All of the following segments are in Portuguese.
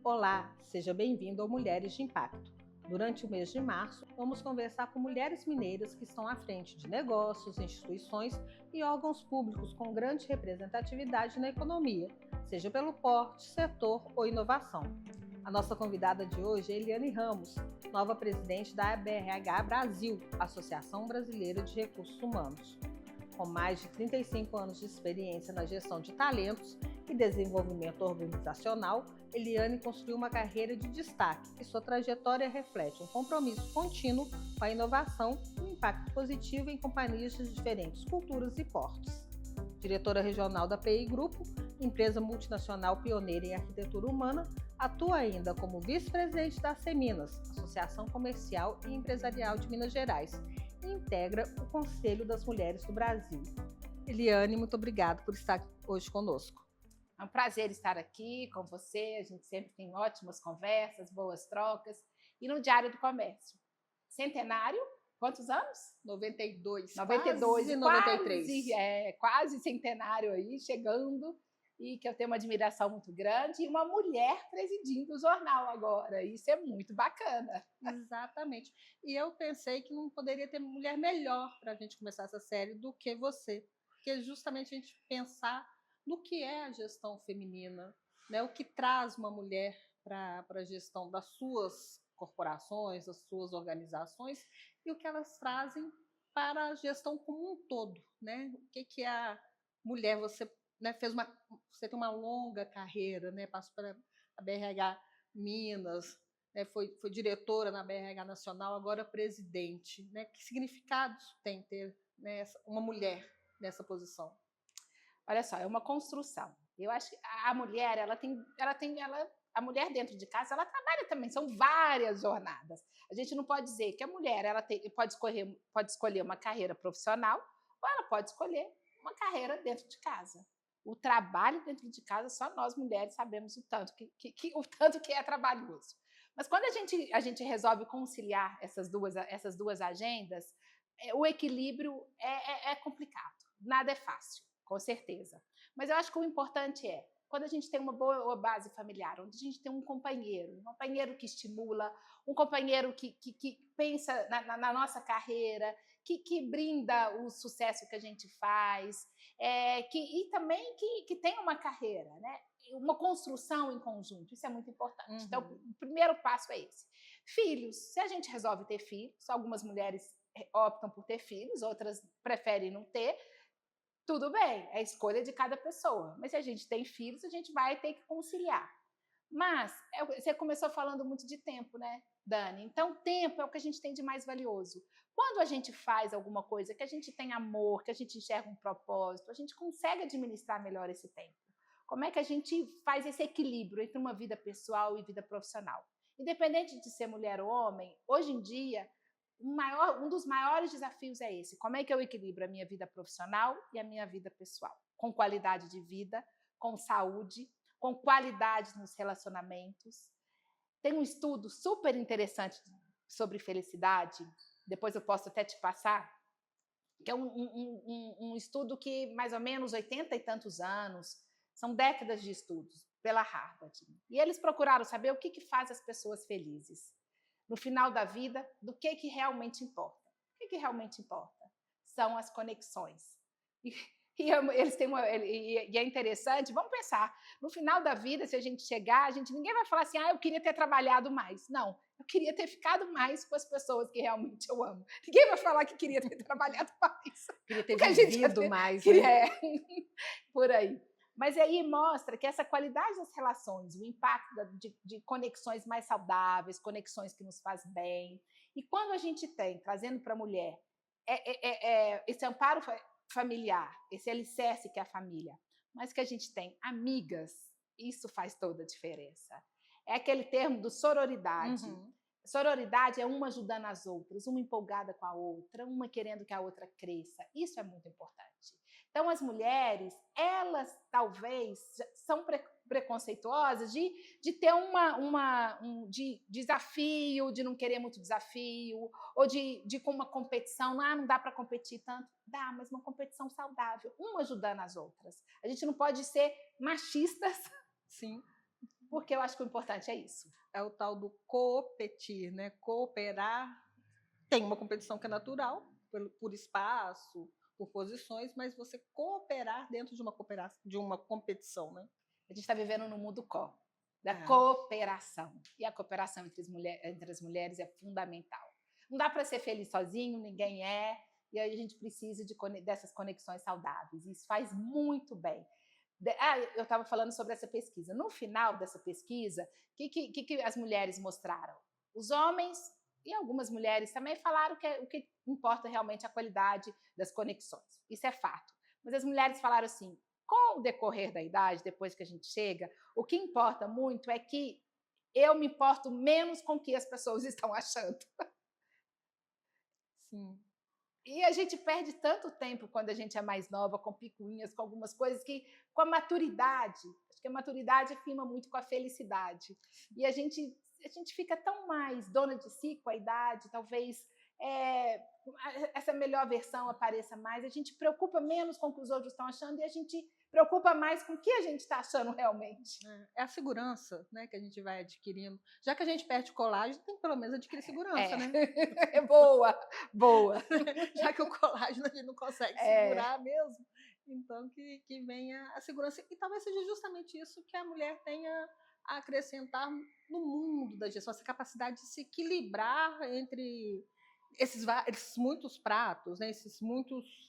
Olá, seja bem-vindo ao Mulheres de Impacto. Durante o mês de março, vamos conversar com mulheres mineiras que estão à frente de negócios, instituições e órgãos públicos com grande representatividade na economia, seja pelo porte, setor ou inovação. A nossa convidada de hoje é Eliane Ramos, nova presidente da ABRH Brasil, Associação Brasileira de Recursos Humanos. Com mais de 35 anos de experiência na gestão de talentos e desenvolvimento organizacional, Eliane construiu uma carreira de destaque e sua trajetória reflete um compromisso contínuo com a inovação e um impacto positivo em companhias de diferentes culturas e portes. Diretora regional da PI Grupo, empresa multinacional pioneira em arquitetura humana, atua ainda como vice-presidente da Seminas, Associação Comercial e Empresarial de Minas Gerais, e integra o Conselho das Mulheres do Brasil. Eliane, muito obrigada por estar hoje conosco. É um prazer estar aqui com você, a gente sempre tem ótimas conversas, boas trocas. E no Diário do Comércio, centenário, quantos anos? 92, quase 93. Quase centenário aí, chegando, e que eu tenho uma admiração muito grande, e uma mulher presidindo o jornal agora, isso é muito bacana. Exatamente, e eu pensei que não poderia ter mulher melhor para a gente começar essa série do que você, porque justamente a gente pensar no que é a gestão feminina, né? O que traz uma mulher para a gestão das suas corporações, das suas organizações, e o que elas trazem para a gestão como um todo, né? O que é a mulher? Você, né, você tem uma longa carreira, né? Passou pela BRH Minas, né? Foi diretora na BRH Nacional, agora presidente, né? Que significados tem ter, né, uma mulher nessa posição? Olha só, é uma construção. Eu acho que a mulher, a mulher dentro de casa, ela trabalha também, são várias jornadas. A gente não pode dizer que a mulher pode escolher uma carreira profissional ou ela pode escolher uma carreira dentro de casa. O trabalho dentro de casa, só nós mulheres sabemos o tanto que é trabalhoso. Mas quando a gente resolve conciliar essas duas agendas, o equilíbrio é complicado, nada é fácil. Com certeza. Mas eu acho que o importante é, quando a gente tem uma boa base familiar, onde a gente tem um companheiro que estimula, um companheiro que pensa na nossa carreira, que brinda o sucesso que a gente faz, e também que tem uma carreira, né? Uma construção em conjunto, isso é muito importante. Uhum. Então, o primeiro passo é esse. Filhos, se a gente resolve ter filhos, algumas mulheres optam por ter filhos, outras preferem não ter, tudo bem, é a escolha de cada pessoa. Mas se a gente tem filhos, a gente vai ter que conciliar. Mas você começou falando muito de tempo, né, Dani? Então, tempo é o que a gente tem de mais valioso. Quando a gente faz alguma coisa que a gente tem amor, que a gente enxerga um propósito, a gente consegue administrar melhor esse tempo. Como é que a gente faz esse equilíbrio entre uma vida pessoal e vida profissional? Independente de ser mulher ou homem, hoje em dia, um dos maiores desafios é esse. Como é que eu equilibro a minha vida profissional e a minha vida pessoal? Com qualidade de vida, com saúde, com qualidade nos relacionamentos. Tem um estudo super interessante sobre felicidade, depois eu posso até te passar, que é um estudo que mais ou menos 80 e tantos anos, são décadas de estudos, pela Harvard. E eles procuraram saber o que faz as pessoas felizes. No final da vida, do que realmente importa. O que realmente importa? São as conexões. E é interessante, vamos pensar, no final da vida, se a gente chegar, ninguém vai falar assim, eu queria ter trabalhado mais. Não, eu queria ter ficado mais com as pessoas que realmente eu amo. Ninguém vai falar que queria ter trabalhado mais. Queria ter vivido mais, né? Por aí. Mas aí mostra que essa qualidade das relações, o impacto de conexões mais saudáveis, conexões que nos faz bem. E quando a gente tem, trazendo para a mulher, esse amparo familiar, esse alicerce que é a família, mas que a gente tem amigas, isso faz toda a diferença. É aquele termo do sororidade. Uhum. Sororidade é uma ajudando as outras, uma empolgada com a outra, uma querendo que a outra cresça. Isso é muito importante. Então, as mulheres, elas talvez são preconceituosas de ter de desafio, de não querer muito desafio, ou de com uma competição, não dá para competir tanto. Dá, mas uma competição saudável, uma ajudando as outras. A gente não pode ser machistas. Sim. porque eu acho que o importante é isso. É o tal do competir, né? Cooperar. Tem uma competição que é natural, por espaço, por posições, mas você cooperar dentro de uma competição, né? A gente está vivendo no mundo da cooperação. E a cooperação entre as mulheres é fundamental. Não dá para ser feliz sozinho, ninguém é, e aí a gente precisa dessas conexões saudáveis. Isso faz muito bem. Eu estava falando sobre essa pesquisa. No final dessa pesquisa, o que as mulheres mostraram? Os homens e algumas mulheres também falaram que o que importa realmente é a qualidade das conexões. Isso é fato. Mas as mulheres falaram assim, com o decorrer da idade, depois que a gente chega, o que importa muito é que eu me importo menos com o que as pessoas estão achando. Sim. E a gente perde tanto tempo quando a gente é mais nova, com picuinhas, com algumas coisas, que com a maturidade, acho que a maturidade firma muito com a felicidade. E a gente fica tão mais dona de si com a idade, talvez essa melhor versão apareça mais, a gente preocupa menos com o que os outros estão achando e a gente preocupa mais com o que a gente está achando realmente. É a segurança, né, que a gente vai adquirindo. Já que a gente perde colágeno, tem que pelo menos adquirir segurança, né? Boa, boa. Já que o colágeno a gente não consegue segurar mesmo, então que venha a segurança. E talvez seja justamente isso que a mulher tenha a acrescentar no mundo da gestão, essa capacidade de se equilibrar entre esses muitos pratos, né,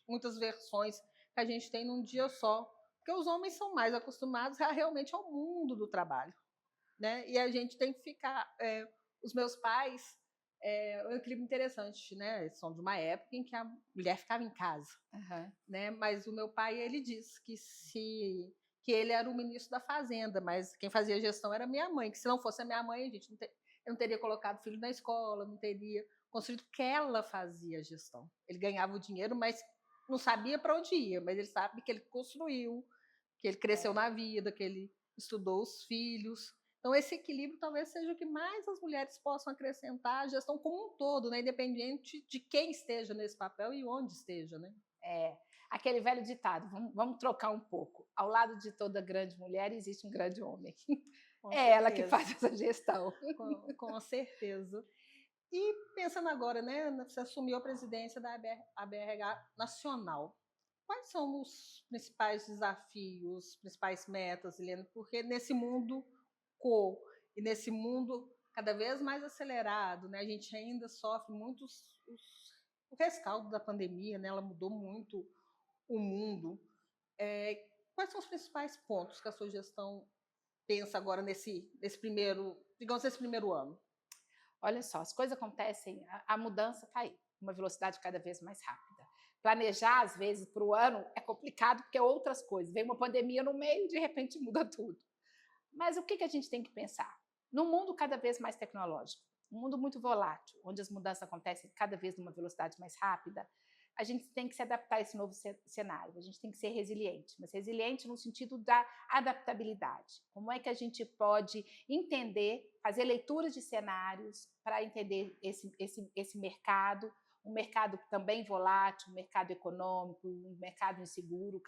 muitas versões que a gente tem num dia só. Porque os homens são mais acostumados realmente ao mundo do trabalho, né? E a gente tem que ficar... os meus pais, um equilíbrio interessante, né? Eles são de uma época em que a mulher ficava em casa, né? Mas o meu pai, ele disse que ele era o ministro da Fazenda, mas quem fazia a gestão era minha mãe, que se não fosse a minha mãe, eu não teria colocado filho na escola, não teria construído, porque ela fazia a gestão. Ele ganhava o dinheiro, mas não sabia para onde ia, mas ele sabe que ele construiu, que ele cresceu na vida, que ele estudou os filhos. Então, esse equilíbrio talvez seja o que mais as mulheres possam acrescentar à gestão como um todo, né? Independente de quem esteja nesse papel e onde esteja, né? Aquele velho ditado, vamos trocar um pouco. Ao lado de toda grande mulher existe um grande homem. Ela que faz essa gestão. Com certeza. E pensando agora, né, você assumiu a presidência da ABRH Nacional. Quais são os principais desafios, principais metas, Helena? Porque nesse mundo e nesse mundo cada vez mais acelerado, né, a gente ainda sofre muito o rescaldo da pandemia, né, ela mudou muito o mundo. Quais são os principais pontos que a sua gestão pensa agora nesse primeiro ano? Olha só, as coisas acontecem, a mudança está aí, uma velocidade cada vez mais rápida. Planejar, às vezes, para o ano é complicado, porque é outras coisas. Vem uma pandemia no meio e, de repente, muda tudo. Mas o que a gente tem que pensar? Num mundo cada vez mais tecnológico, um mundo muito volátil, onde as mudanças acontecem cada vez numa velocidade mais rápida, a gente tem que se adaptar a esse novo cenário, a gente tem que ser resiliente, mas resiliente no sentido da adaptabilidade. Como é que a gente pode entender, fazer leituras de cenários para entender esse mercado, um mercado também volátil, um mercado econômico, um mercado inseguro.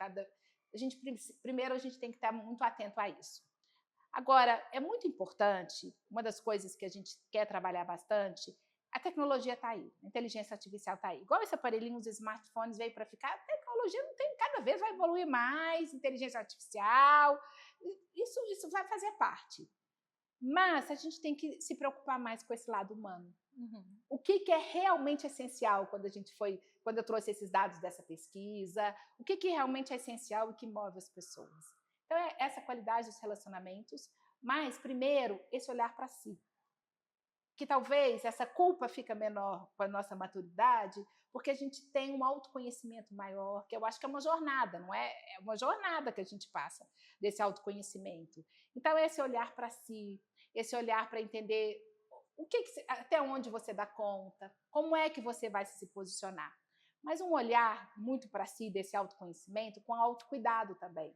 Primeiro, a gente tem que estar muito atento a isso. Agora, é muito importante, uma das coisas que a gente quer trabalhar bastante, a tecnologia está aí, a inteligência artificial está aí. Igual esse aparelhinho, os smartphones veio para ficar, a tecnologia não tem, cada vez vai evoluir mais, inteligência artificial, isso vai fazer parte. Mas a gente tem que se preocupar mais com esse lado humano. O que é realmente essencial quando eu trouxe esses dados dessa pesquisa, o que realmente é essencial e que move as pessoas. Então, é essa qualidade dos relacionamentos, mas, primeiro, esse olhar para si. Que talvez essa culpa fica menor com a nossa maturidade, porque a gente tem um autoconhecimento maior, que eu acho que é uma jornada, não é? É uma jornada que a gente passa desse autoconhecimento. Então, esse olhar para si, esse olhar para entender até onde você dá conta, como é que você vai se posicionar. Mas um olhar muito para si, desse autoconhecimento, com autocuidado também.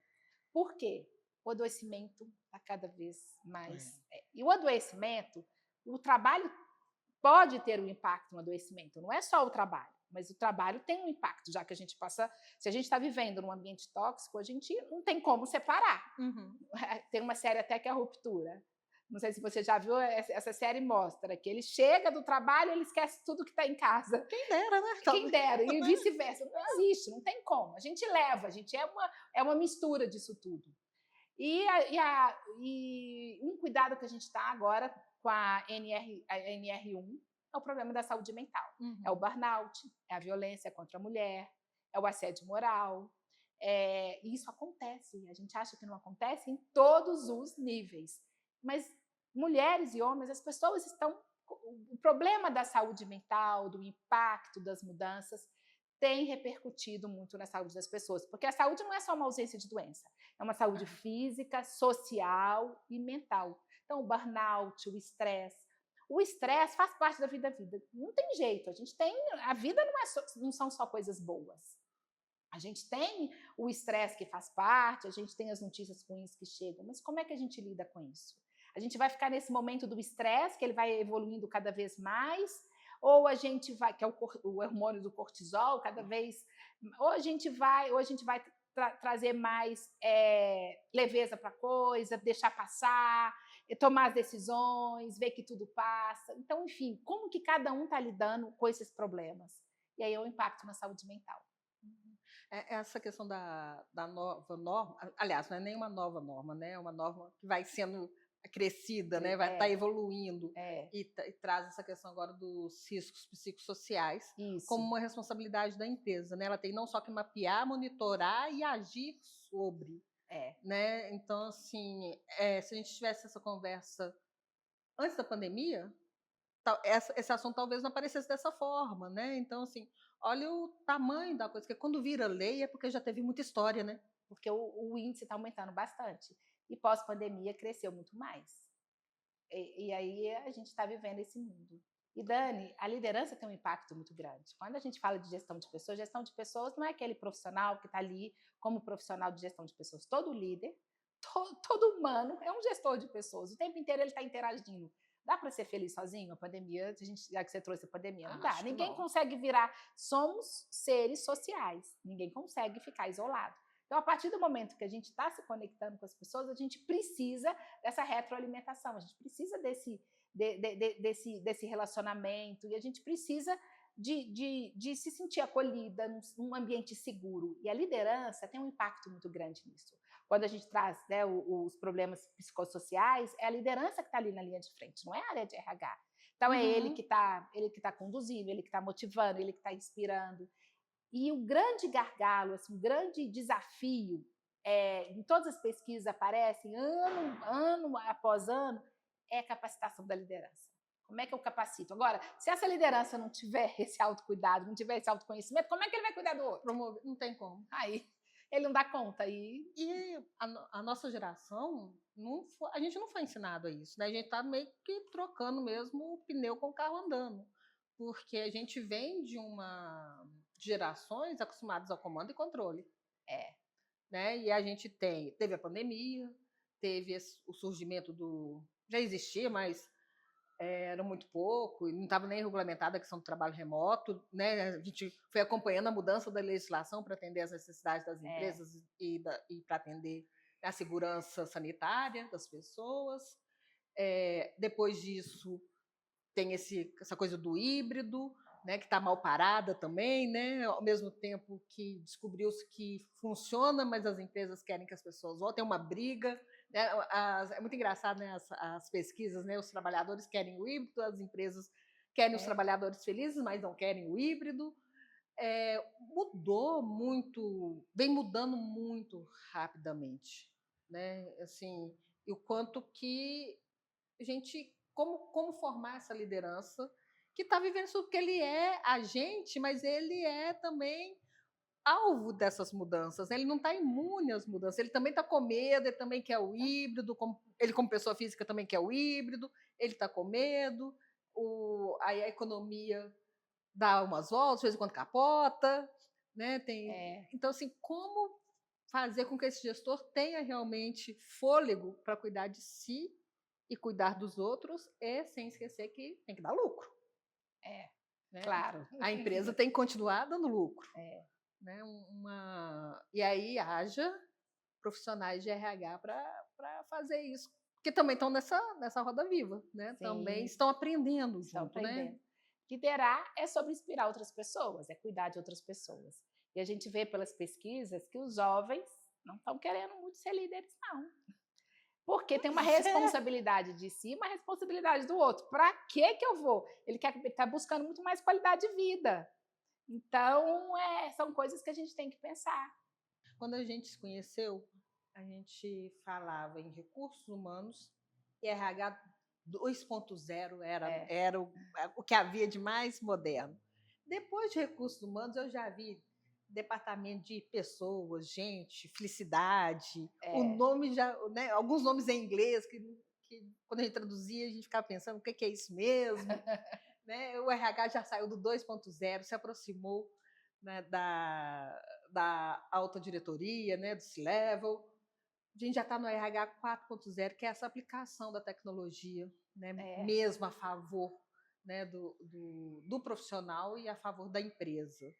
Por quê? O adoecimento está cada vez mais... E o adoecimento, o trabalho pode ter um impacto no adoecimento, não é só o trabalho, mas o trabalho tem um impacto, já que a gente passa... Se a gente está vivendo num ambiente tóxico, a gente não tem como separar. Tem uma série até que é a ruptura. Não sei se você já viu, essa série mostra que ele chega do trabalho, ele esquece tudo que está em casa. Quem dera, né? Quem dera, e vice-versa. Não existe, não tem como. A gente leva, a gente é uma mistura disso tudo. E um cuidado que a gente está agora com a NR1 é o problema da saúde mental. É o burnout, é a violência contra a mulher, é o assédio moral. E isso acontece, a gente acha que não acontece em todos os níveis. Mas mulheres e homens, as pessoas estão... O problema da saúde mental, do impacto das mudanças, tem repercutido muito na saúde das pessoas, porque a saúde não é só uma ausência de doença, é uma saúde física, social e mental. Então, o burnout, o estresse faz parte da vida. Não tem jeito, a vida não são só coisas boas. A gente tem o estresse que faz parte, a gente tem as notícias ruins que chegam, mas como é que a gente lida com isso? A gente vai ficar nesse momento do estresse, que ele vai evoluindo cada vez mais, ou a gente vai, que é o hormônio do cortisol, cada vez, ou a gente vai trazer mais leveza para a coisa, deixar passar, tomar as decisões, ver que tudo passa. Então, enfim, como que cada um está lidando com esses problemas? E aí é o impacto na saúde mental. Essa questão da nova norma, aliás, não é nem uma nova norma, né? É uma norma que vai sendo crescida, né? Vai estar evoluindo e traz essa questão agora dos riscos psicossociais como uma responsabilidade da empresa, né? Ela tem não só que mapear, monitorar e agir sobre, né? Então, assim, se a gente tivesse essa conversa antes da pandemia, esse assunto talvez não aparecesse dessa forma, né? Então, assim, olha o tamanho da coisa, porque quando vira lei é porque já teve muita história, né? Porque o índice está aumentando bastante. E pós-pandemia cresceu muito mais. E aí a gente está vivendo esse mundo. E, Dani, a liderança tem um impacto muito grande. Quando a gente fala de gestão de pessoas não é aquele profissional que está ali como profissional de gestão de pessoas. Todo líder, todo humano é um gestor de pessoas. O tempo inteiro ele está interagindo. Dá para ser feliz sozinho? A pandemia, já que você trouxe a pandemia, não dá. Ninguém consegue virar. Somos seres sociais. Ninguém consegue ficar isolado. Então, a partir do momento que a gente está se conectando com as pessoas, a gente precisa dessa retroalimentação, a gente precisa desse relacionamento e a gente precisa de se sentir acolhida num ambiente seguro. E a liderança tem um impacto muito grande nisso. Quando a gente traz, né, os problemas psicossociais, é a liderança que está ali na linha de frente, não é a área de RH. Então, é ele que está conduzindo, ele que está motivando, ele que está inspirando. E o grande gargalo, assim, o grande desafio, em todas as pesquisas aparecem, ano após ano, é a capacitação da liderança. Como é que eu capacito? Agora, se essa liderança não tiver esse autocuidado, não tiver esse autoconhecimento, como é que ele vai cuidar do outro? Não tem como. Aí ele não dá conta. E a nossa geração, a gente não foi ensinado a isso, né? A gente está meio que trocando mesmo o pneu com o carro andando, porque a gente vem de gerações acostumadas ao comando e controle. Né? E a gente teve a pandemia, teve o surgimento já existia, mas era muito pouco, e não estava nem regulamentada a questão do trabalho remoto, né? A gente foi acompanhando a mudança da legislação para atender às necessidades das empresas e para atender a segurança sanitária das pessoas. Depois disso, tem essa coisa do híbrido, né, que está mal parada também, né, ao mesmo tempo que descobriu-se que funciona, mas as empresas querem que as pessoas voltem, tem uma briga, né, é muito engraçado, né, as pesquisas, né, os trabalhadores querem o híbrido, as empresas querem os trabalhadores felizes, mas não querem o híbrido. Mudou muito, vem mudando muito rapidamente, né, assim, e o quanto que a gente, como formar essa liderança que está vivendo isso, porque ele é agente, mas ele é também alvo dessas mudanças, né? Ele não está imune às mudanças, ele também está com medo, ele também quer o híbrido, ele como pessoa física também quer o híbrido, ele está com medo, aí a economia dá umas voltas, de vez em quando capota, né? Então, assim, como fazer com que esse gestor tenha realmente fôlego para cuidar de si e cuidar dos outros, sem esquecer que tem que dar lucro. Né? Claro. A empresa tem que continuar dando lucro. Né? E aí haja profissionais de RH para fazer isso que também estão nessa roda viva, né? Também Sim, estão aprendendo estão junto, né? aprendendo. Liderar é sobre inspirar outras pessoas, é cuidar de outras pessoas. E a gente vê pelas pesquisas que os jovens não estão querendo muito ser líderes, não. Porque tem uma Pois é. responsabilidade de si e uma responsabilidade do outro. Para que eu vou? Ele está buscando muito mais qualidade de vida. Então, são coisas que a gente tem que pensar. Quando a gente se conheceu, a gente falava em recursos humanos e RH 2.0 É, era o que havia de mais moderno. Depois de recursos humanos, eu já vi departamento de pessoas, gente, felicidade, o é. nome já, né, alguns nomes em inglês que quando a gente traduzia, a gente ficava pensando o que é isso mesmo, né? O RH já saiu do 2.0, se aproximou, né, da alta diretoria, né, do C-Level. A gente já está no RH 4.0, que é essa aplicação da tecnologia, né, É. mesmo a favor, né, do profissional e a favor da empresa.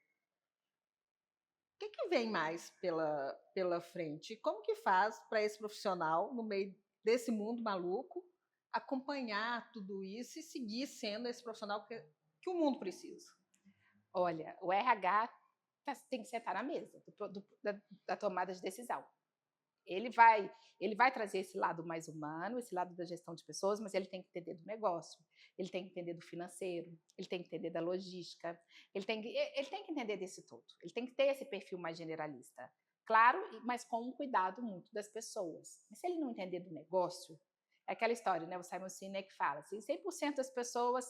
O que vem mais pela frente? Como que faz para esse profissional, no meio desse mundo maluco, acompanhar tudo isso e seguir sendo esse profissional que o mundo precisa? Olha, o RH tem que sentar na mesa da tomada de decisão. Ele vai, ele vai trazer esse lado mais humano, esse lado da gestão de pessoas, mas ele tem que entender do negócio, ele tem que entender do financeiro, ele tem que entender da logística, ele tem que entender desse todo, ele tem que ter esse perfil mais generalista. Claro, mas com um cuidado muito das pessoas. Mas se ele não entender do negócio, é aquela história, né? O Simon Sinek fala, se 100% das pessoas,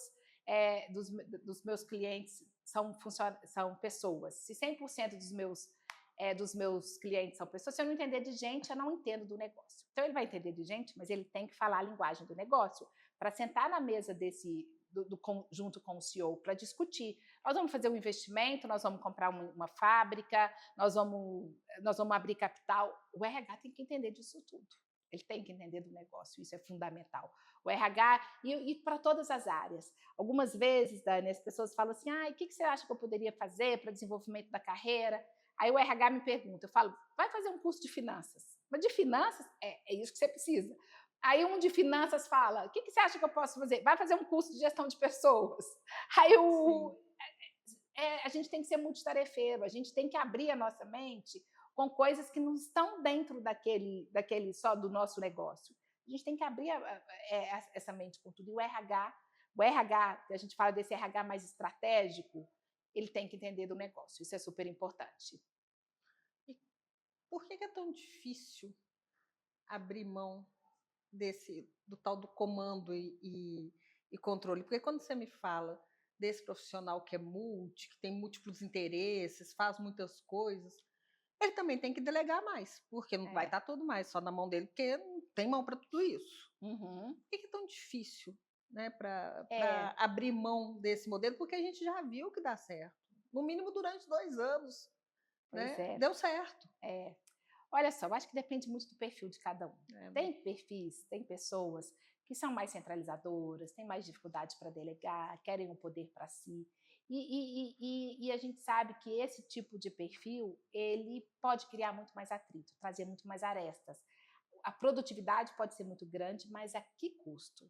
dos meus clientes são pessoas, se 100% dos meus clientes são pessoas, se eu não entender de gente, eu não entendo do negócio. Então, ele vai entender de gente, mas ele tem que falar a linguagem do negócio para sentar na mesa junto com o CEO para discutir. Nós vamos fazer um investimento, nós vamos comprar uma fábrica, nós vamos abrir capital. O RH tem que entender disso tudo. Ele tem que entender do negócio, isso é fundamental. O RH, e para todas as áreas. Algumas vezes, Dani, as pessoas falam assim, o que você acha que eu poderia fazer para desenvolvimento da carreira? Aí o RH me pergunta, eu falo, vai fazer um curso de finanças. Mas de finanças, é isso que você precisa. Aí um de finanças fala, o que você acha que eu posso fazer? Vai fazer um curso de gestão de pessoas. Aí a gente tem que ser multitarefeiro, a gente tem que abrir a nossa mente com coisas que não estão dentro daquele só do nosso negócio. A gente tem que abrir essa mente com tudo. E o RH, que a gente fala desse RH mais estratégico, ele tem que entender do negócio. Isso é super importante. E por que é tão difícil abrir mão do tal do comando e controle? Porque quando você me fala desse profissional que é que tem múltiplos interesses, faz muitas coisas, ele também tem que delegar mais, porque não vai estar tudo mais só na mão dele, porque não tem mão para tudo isso. Uhum. Por que é tão difícil, né, para abrir mão desse modelo? Porque a gente já viu que dá certo. No mínimo durante 2 anos, Pois né? é. Deu certo. Olha só, eu acho que depende muito do perfil de cada um. É. Tem perfis, tem pessoas que são mais centralizadoras, têm mais dificuldade para delegar, querem o poder para si. E a gente sabe que esse tipo de perfil, ele pode criar muito mais atrito, trazer muito mais arestas. A produtividade pode ser muito grande, mas a que custo?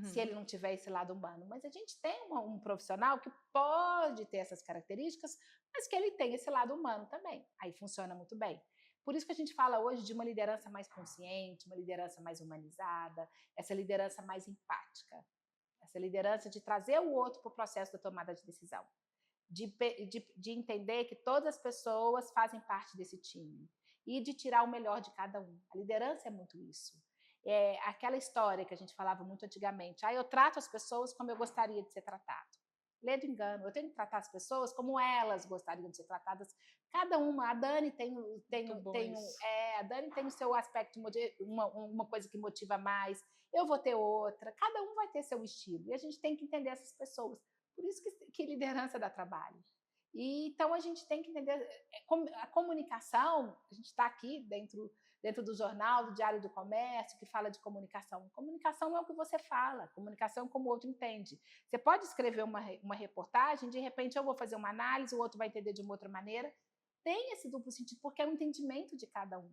Se ele não tiver esse lado humano. Mas a gente tem um profissional que pode ter essas características, mas que ele tem esse lado humano também. Aí funciona muito bem. Por isso que a gente fala hoje de uma liderança mais consciente, uma liderança mais humanizada, essa liderança mais empática, essa liderança de trazer o outro para o processo da tomada de decisão, de entender que todas as pessoas fazem parte desse time e de tirar o melhor de cada um. A liderança é muito isso. Aquela história que a gente falava muito antigamente, eu trato as pessoas como eu gostaria de ser tratado. Lê do engano, eu tenho que tratar as pessoas como elas gostariam de ser tratadas. Cada uma, a Dani a Dani tem o seu aspecto, uma coisa que motiva mais, eu vou ter outra, cada um vai ter seu estilo, e a gente tem que entender essas pessoas. Por isso que liderança dá trabalho. E então a gente tem que entender a comunicação. A gente está aqui dentro do jornal, do Diário do Comércio, que fala de comunicação. Comunicação é o que você fala, comunicação como o outro entende. Você pode escrever uma reportagem, de repente eu vou fazer uma análise, o outro vai entender de uma outra maneira, tem esse duplo sentido, porque é o entendimento de cada um.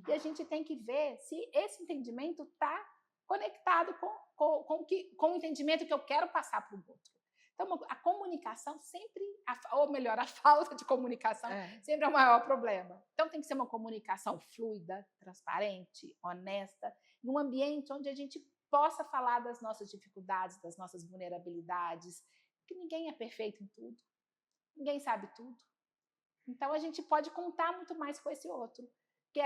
E a gente tem que ver se esse entendimento está conectado com o entendimento que eu quero passar para o outro. Então, a comunicação sempre, ou melhor, a falta de comunicação sempre é o maior problema. Então, tem que ser uma comunicação fluida, transparente, honesta, num ambiente onde a gente possa falar das nossas dificuldades, das nossas vulnerabilidades, porque ninguém é perfeito em tudo, ninguém sabe tudo. Então, a gente pode contar muito mais com esse outro, que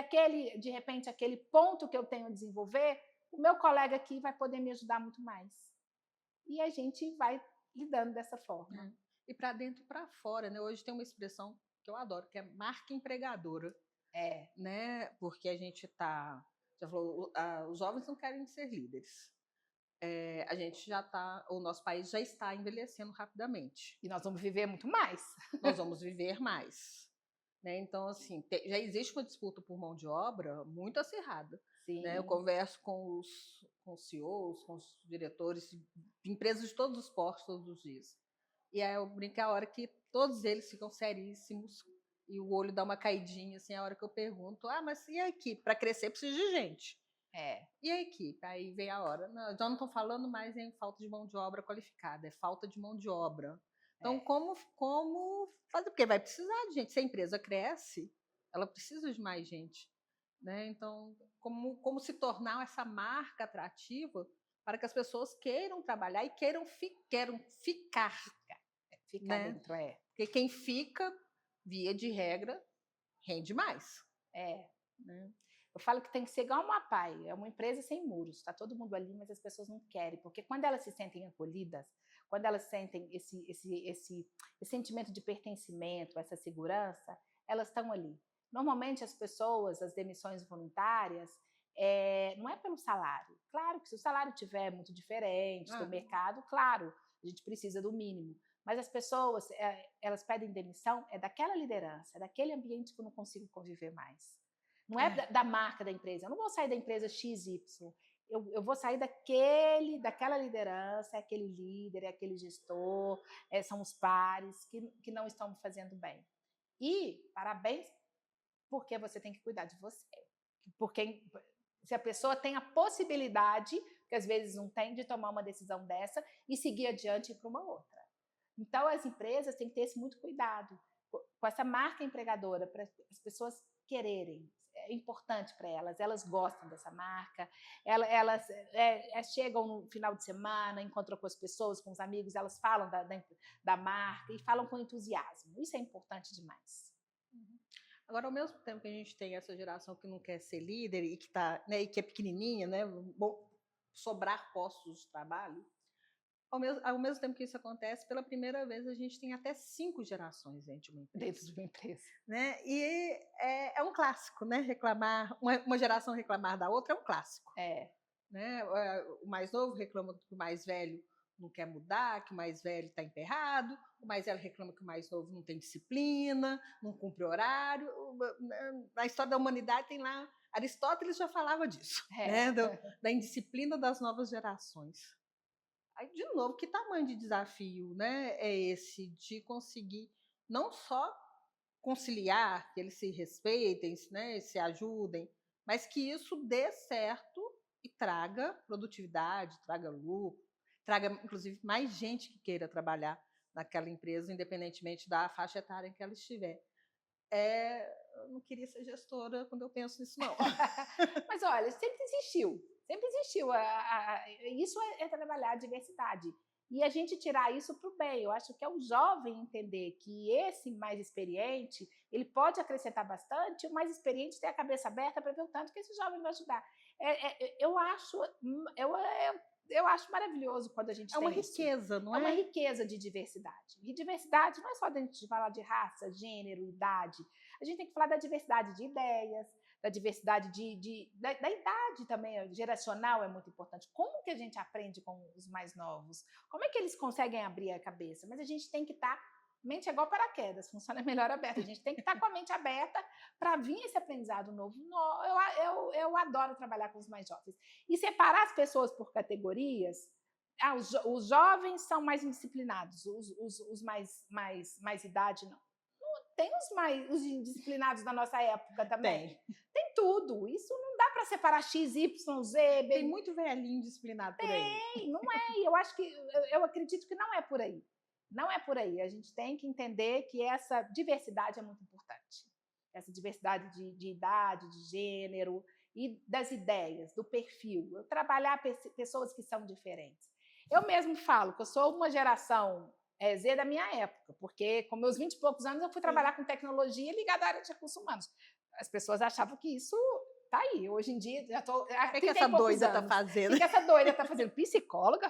de repente, aquele ponto que eu tenho a desenvolver, o meu colega aqui vai poder me ajudar muito mais. E a gente vai lidando dessa forma. E para dentro e para fora, né? Hoje tem uma expressão que eu adoro, que é marca empregadora. Né? Porque a gente já falou, os jovens não querem ser líderes. A gente o nosso país já está envelhecendo rapidamente. E nós vamos viver muito mais. Nós vamos viver mais. Né? Então, assim, já existe uma disputa por mão de obra muito acirrada. Né? Eu converso com os CEOs, com os diretores de empresas de todos os portos, todos os dias. E aí eu brinco a hora que todos eles ficam seríssimos e o olho dá uma caidinha, assim, a hora que eu pergunto, mas e a equipe? Para crescer precisa de gente. E a equipe? Aí vem a hora. Não, já não estou falando mais em falta de mão de obra qualificada, é falta de mão de obra. Então, como fazer? Porque vai precisar de gente. Se a empresa cresce, ela precisa de mais gente. Né? Então, como se tornar essa marca atrativa para que as pessoas queiram trabalhar e queiram ficar. Ficar né? dentro, Porque quem fica, via de regra, rende mais. Né? Eu falo que tem que ser igual uma PAI, é uma empresa sem muros, está todo mundo ali, mas as pessoas não querem, porque quando elas se sentem acolhidas, quando elas sentem esse sentimento de pertencimento, essa segurança, elas estão ali. Normalmente as pessoas, as demissões voluntárias, não é pelo salário. Claro que se o salário estiver muito diferente do mercado, claro, a gente precisa do mínimo. Mas as pessoas, elas pedem demissão, daquela liderança, é daquele ambiente que eu não consigo conviver mais. Não é da marca da empresa. Eu não vou sair da empresa XY. Eu vou sair daquela liderança, é aquele líder, é aquele gestor, são os pares que não estão me fazendo bem. E parabéns, porque você tem que cuidar de você. Porque se a pessoa tem a possibilidade, que às vezes não tem, de tomar uma decisão dessa e seguir adiante para uma outra. Então, as empresas têm que ter muito cuidado com essa marca empregadora, para as pessoas quererem. É importante para elas gostam dessa marca, elas chegam no final de semana, encontram com as pessoas, com os amigos, elas falam da marca e falam com entusiasmo. Isso é importante demais. Agora, ao mesmo tempo que a gente tem essa geração que não quer ser líder e que né, e que é pequenininha, né, sobrar postos de trabalho, ao mesmo tempo que isso acontece, pela primeira vez a gente tem até 5 gerações dentro de uma empresa. Né? E é um clássico, né? Reclamar, uma geração reclamar da outra é um clássico. Né? O mais novo reclama que o mais velho não quer mudar, que o mais velho está emperrado, o mais velho reclama que o mais novo não tem disciplina, não cumpre horário. Na história da humanidade tem lá, Aristóteles já falava disso, né? Da indisciplina das novas gerações. Aí, de novo, que tamanho de desafio, né, é esse de conseguir não só conciliar, que eles se respeitem, né, se ajudem, mas que isso dê certo e traga produtividade, traga lucro, traga, inclusive, mais gente que queira trabalhar naquela empresa, independentemente da faixa etária em que ela estiver. Eu não queria ser gestora quando eu penso nisso, não. Mas, olha, sempre existiu. Sempre existiu. Isso é trabalhar a diversidade. E a gente tirar isso para o bem. Eu acho que é o jovem entender que esse mais experiente, ele pode acrescentar bastante, o mais experiente tem a cabeça aberta para ver o tanto que esse jovem vai ajudar. Eu acho maravilhoso quando a gente tem uma riqueza, isso. Não é? É uma riqueza de diversidade. E diversidade não é só dentro de falar de raça, gênero, idade. A gente tem que falar da diversidade de ideias, da diversidade da idade também, geracional é muito importante. Como que a gente aprende com os mais novos? Como é que eles conseguem abrir a cabeça? Mas a gente tem que estar... Mente é igual paraquedas, funciona melhor aberta. A gente tem que estar com a mente aberta para vir esse aprendizado novo. Eu adoro trabalhar com os mais jovens. E separar as pessoas por categorias... os jovens são mais indisciplinados, os mais idade não. tem os indisciplinados da nossa época também. Tem Tudo. Isso não dá para separar X, Y, Z. Tem muito velhinho disciplinado por aí. Não é. Eu acredito que não é por aí. Não é por aí. A gente tem que entender que essa diversidade é muito importante. Essa diversidade de idade, de gênero e das ideias, do perfil. Eu trabalhar pessoas que são diferentes. Eu mesmo falo que eu sou uma geração Z da minha época, porque com meus 20 e poucos anos eu fui trabalhar com tecnologia ligada à área de recursos humanos. As pessoas achavam que isso tá aí. Hoje em dia, já estou. O que essa doida está fazendo? O que essa doida está fazendo? Psicóloga,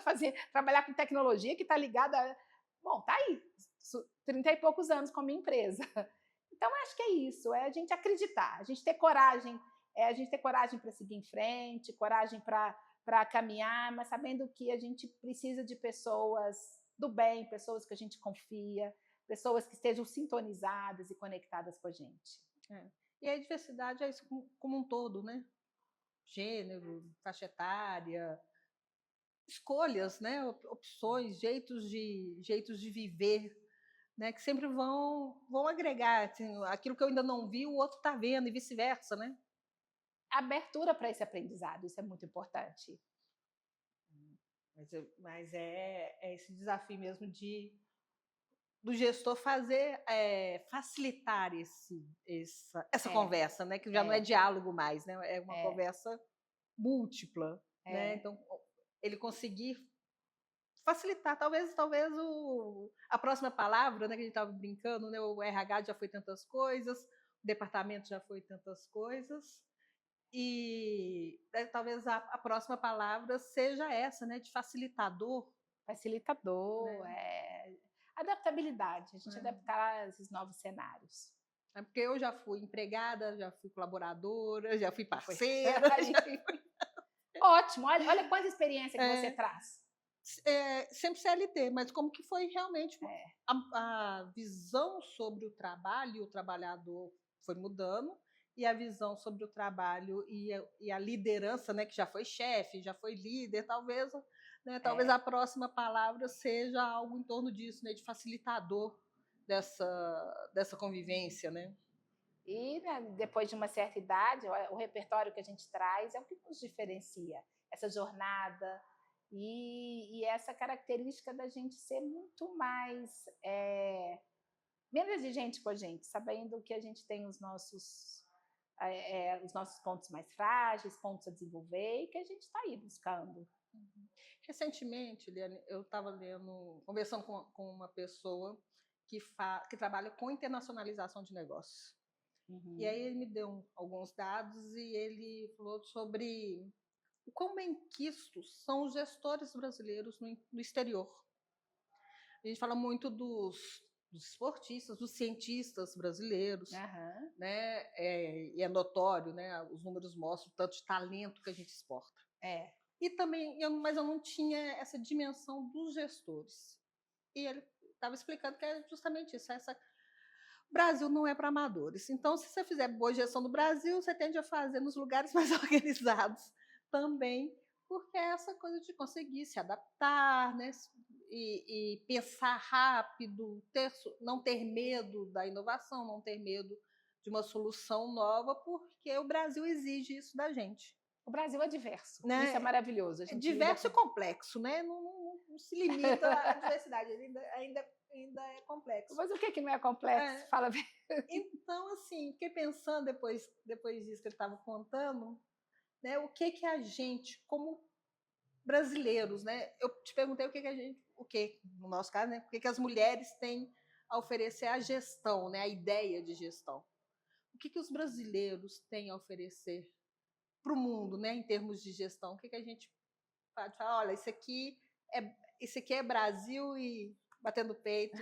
trabalhar com tecnologia que está ligada a... Bom, tá aí. 30 e poucos anos com a minha empresa. Então, acho que é isso. É a gente acreditar, a gente ter coragem. A gente ter coragem para seguir em frente, coragem para caminhar, mas sabendo que a gente precisa de pessoas do bem, pessoas que a gente confia, pessoas que estejam sintonizadas e conectadas com a gente. E a diversidade é isso como um todo, né? Gênero, faixa etária, escolhas, né? Opções, jeitos de viver, né? Que sempre vão agregar. Assim, aquilo que eu ainda não vi, o outro está vendo e vice-versa, né? Abertura para esse aprendizado, isso é muito importante. Mas é esse desafio mesmo do gestor facilitar essa conversa, né? Que já não é diálogo mais, né? É uma conversa múltipla, né? Então, ele conseguir facilitar, talvez a próxima palavra, né? Que a gente estava brincando, né? O RH já foi tantas coisas, o departamento já foi tantas coisas, e talvez a próxima palavra seja essa, né? De facilitador. Facilitador, adaptabilidade, a gente adaptar a esses novos cenários. Porque eu já fui empregada, já fui colaboradora, já fui parceira. Ótimo, olha quanta experiência que você traz. Sempre CLT, mas como que foi realmente a visão sobre o trabalho e o trabalhador foi mudando, e a visão sobre o trabalho e a liderança, né, que já foi chefe, já foi líder, talvez a próxima palavra seja algo em torno disso, né, de facilitador dessa convivência, né? E depois de uma certa idade, o repertório que a gente traz é o que nos diferencia, essa jornada e essa característica da gente ser muito mais menos exigente com a gente, sabendo que a gente tem os nossos pontos mais frágeis, pontos a desenvolver, e que a gente está aí buscando. Recentemente, Liane, eu estava conversando com uma pessoa que trabalha com internacionalização de negócios. E aí ele me deu alguns dados e ele falou sobre o quão bem-quistos são os gestores brasileiros no exterior. A gente fala muito dos esportistas, dos cientistas brasileiros, né? E é notório, né? Os números mostram o tanto de talento que a gente exporta. E também, mas eu não tinha essa dimensão dos gestores. E ele estava explicando que é justamente isso, o Brasil não é para amadores. Então, se você fizer boa gestão do Brasil, você tende a fazer nos lugares mais organizados também, porque é essa coisa de conseguir se adaptar, né? E pensar rápido, não ter medo da inovação, não ter medo de uma solução nova, porque o Brasil exige isso da gente. O Brasil é diverso, né? Isso é maravilhoso. É diverso e complexo, né? Não se limita à diversidade, ainda é complexo. Mas o que não é complexo? Fala bem. Então, assim, fiquei pensando depois disso que ele estava contando, né? O que a gente, como brasileiros, né? Eu te perguntei no nosso caso, né? O que as mulheres têm a oferecer à gestão, né? A ideia de gestão. O que os brasileiros têm a oferecer para o mundo, né? Em termos de gestão, o que a gente pode falar? Olha, isso aqui é Brasil, e batendo o peito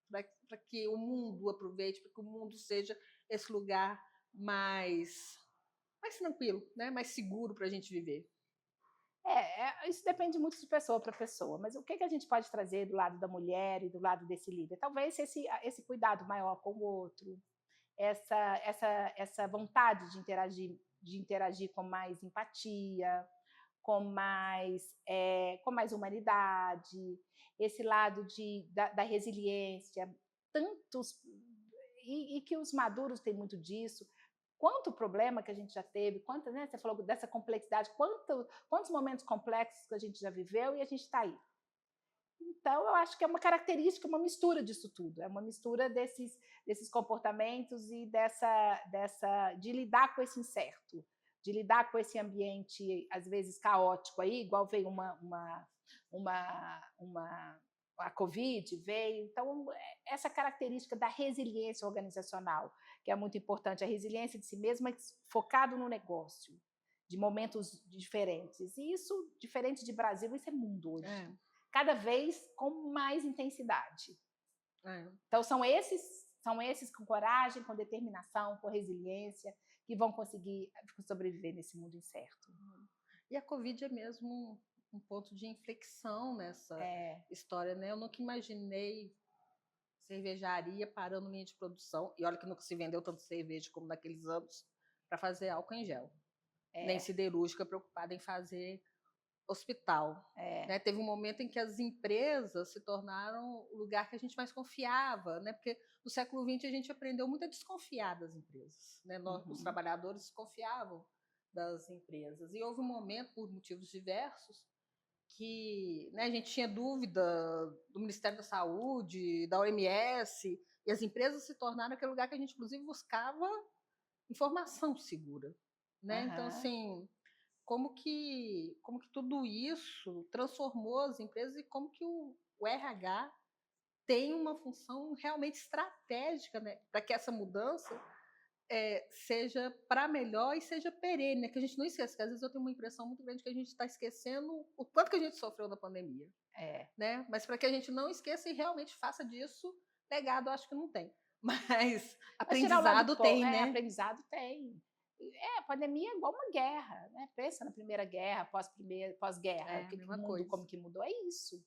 para que o mundo aproveite, para que o mundo seja esse lugar mais tranquilo, né? Mais seguro para a gente viver. Isso depende muito de pessoa para pessoa, mas o que a gente pode trazer do lado da mulher e do lado desse líder? Talvez esse cuidado maior com o outro, essa vontade de interagir com mais empatia, com mais humanidade, esse lado da resiliência, e que os maduros têm muito disso. Quanto problema que a gente já teve, quanto, né, você falou dessa complexidade, quantos momentos complexos que a gente já viveu e a gente está aí. Então, eu acho que é uma característica, uma mistura disso tudo, é uma mistura desses comportamentos e de lidar com esse incerto, de lidar com esse ambiente, às vezes, caótico aí, igual veio a Covid, veio. Então, essa característica da resiliência organizacional, que é muito importante, a resiliência de si mesma, mas focado no negócio, de momentos diferentes. E isso, diferente de Brasil, isso é mundo hoje. Cada vez com mais intensidade. Então, são esses com coragem, com determinação, com resiliência, que vão conseguir sobreviver nesse mundo incerto. E a Covid é mesmo um ponto de inflexão nessa história, né? Eu nunca imaginei cervejaria parando linha de produção, e olha que nunca se vendeu tanto cerveja como naqueles anos, para fazer álcool em gel. Nem siderúrgica preocupada em fazer hospital. Né? Teve um momento em que as empresas se tornaram o lugar que a gente mais confiava, né? Porque no século XX a gente aprendeu muito a desconfiar das empresas. Né? Os trabalhadores desconfiavam das empresas. E houve um momento, por motivos diversos, que, né, a gente tinha dúvida do Ministério da Saúde, da OMS, e as empresas se tornaram aquele lugar que a gente, inclusive, buscava informação segura. Né? Então, assim, como que tudo isso transformou as empresas e como que o RH tem uma função realmente estratégica, né, para que essa mudança seja para melhor e seja perene, né? Que a gente não esqueça, que às vezes eu tenho uma impressão muito grande que a gente está esquecendo o quanto que a gente sofreu na pandemia. Né? Mas para que a gente não esqueça e realmente faça disso legado, acho que não tem. Mas aprendizado tem, né? Aprendizado tem. A pandemia é igual uma guerra, né? Pensa na primeira guerra, pós-guerra, como que mudou, é isso.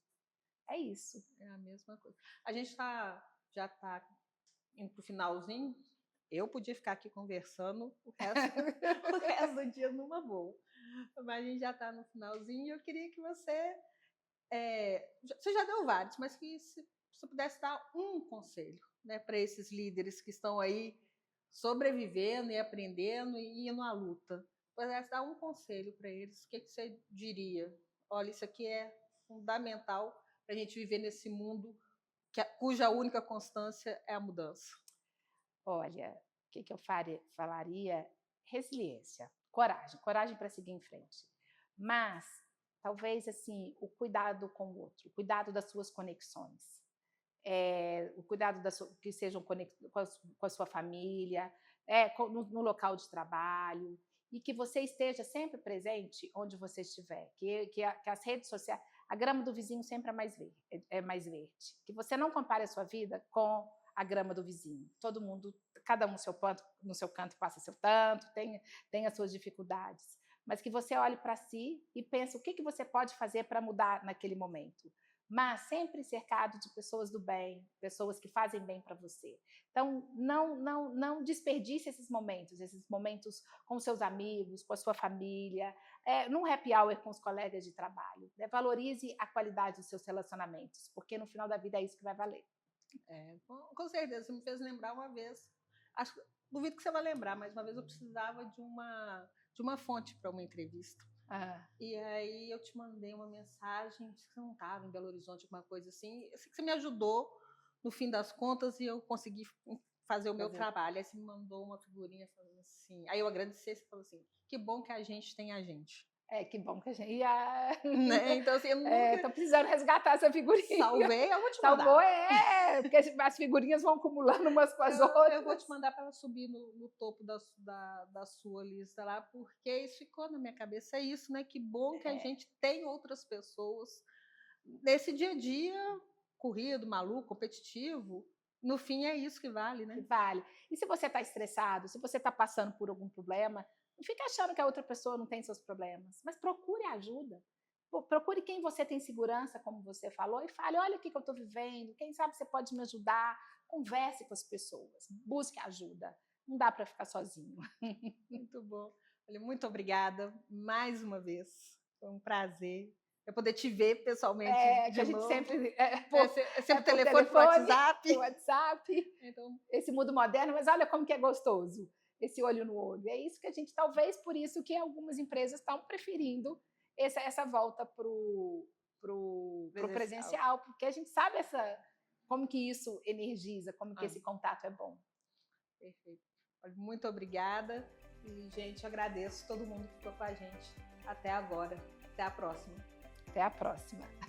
É isso. É a mesma coisa. A gente já está indo para o finalzinho. Eu podia ficar aqui conversando o resto do dia numa boa. Mas a gente já está no finalzinho e eu queria que você já deu vários, mas que se você pudesse dar um conselho, né, para esses líderes que estão aí sobrevivendo e aprendendo e indo à luta. Pudesse dar um conselho para eles, o que você diria? Olha, isso aqui é fundamental para a gente viver nesse mundo cuja única constância é a mudança. Olha, o que eu falaria? Resiliência, coragem para seguir em frente. Mas, talvez, assim, o cuidado com o outro, o cuidado das suas conexões. O cuidado que sejam com a sua família, no local de trabalho, e que você esteja sempre presente onde você estiver, que as redes sociais, a grama do vizinho sempre é mais verde, que você não compare a sua vida com a grama do vizinho. Todo mundo, cada um no seu canto passa seu tanto, tem as suas dificuldades, mas que você olhe para si e pense o que você pode fazer para mudar naquele momento. Mas sempre cercado de pessoas do bem, pessoas que fazem bem para você. Então, não desperdice esses momentos com seus amigos, com a sua família, num happy hour com os colegas de trabalho. Né? Valorize a qualidade dos seus relacionamentos, porque no final da vida é isso que vai valer. Com certeza, você me fez lembrar uma vez, duvido que você vai lembrar, mas uma vez eu precisava de uma fonte para uma entrevista. E aí eu te mandei uma mensagem, disse que você não estava em Belo Horizonte, alguma coisa assim. Eu sei que você me ajudou no fim das contas e eu consegui fazer o meu trabalho. Aí você me mandou uma figurinha falando assim. Aí eu agradeci, você falou assim: que bom que a gente tem a gente. Que bom que a gente né? Então, assim, eu nunca... tô precisando resgatar essa figurinha. Salvei, eu vou te mandar. Salvou, porque as figurinhas vão acumulando umas com as outras. Eu vou te mandar para ela subir no topo da sua lista lá, porque isso ficou na minha cabeça. É isso, né? Que bom que a gente tem outras pessoas nesse dia a dia corrido, maluco, competitivo. No fim, é isso que vale, né? Que vale. E se você está estressado, se você está passando por algum problema, não fique achando que a outra pessoa não tem seus problemas, mas procure ajuda. Procure quem você tem segurança, como você falou, e fale, olha o que eu estou vivendo, quem sabe você pode me ajudar. Converse com as pessoas, busque ajuda. Não dá para ficar sozinho. Muito bom. Olha, muito obrigada mais uma vez. Foi um prazer Eu poder te ver pessoalmente que a gente novo. sempre... sempre telefone pro WhatsApp. WhatsApp, Então, esse mundo moderno, mas olha como que é gostoso, esse olho no olho. É isso que a gente, talvez por isso que algumas empresas estão preferindo essa volta pro presencial, porque a gente sabe como que isso energiza, como que esse contato é bom. Perfeito. Muito obrigada. E, gente, agradeço todo mundo que ficou com a gente até agora. Até a próxima. Até a próxima.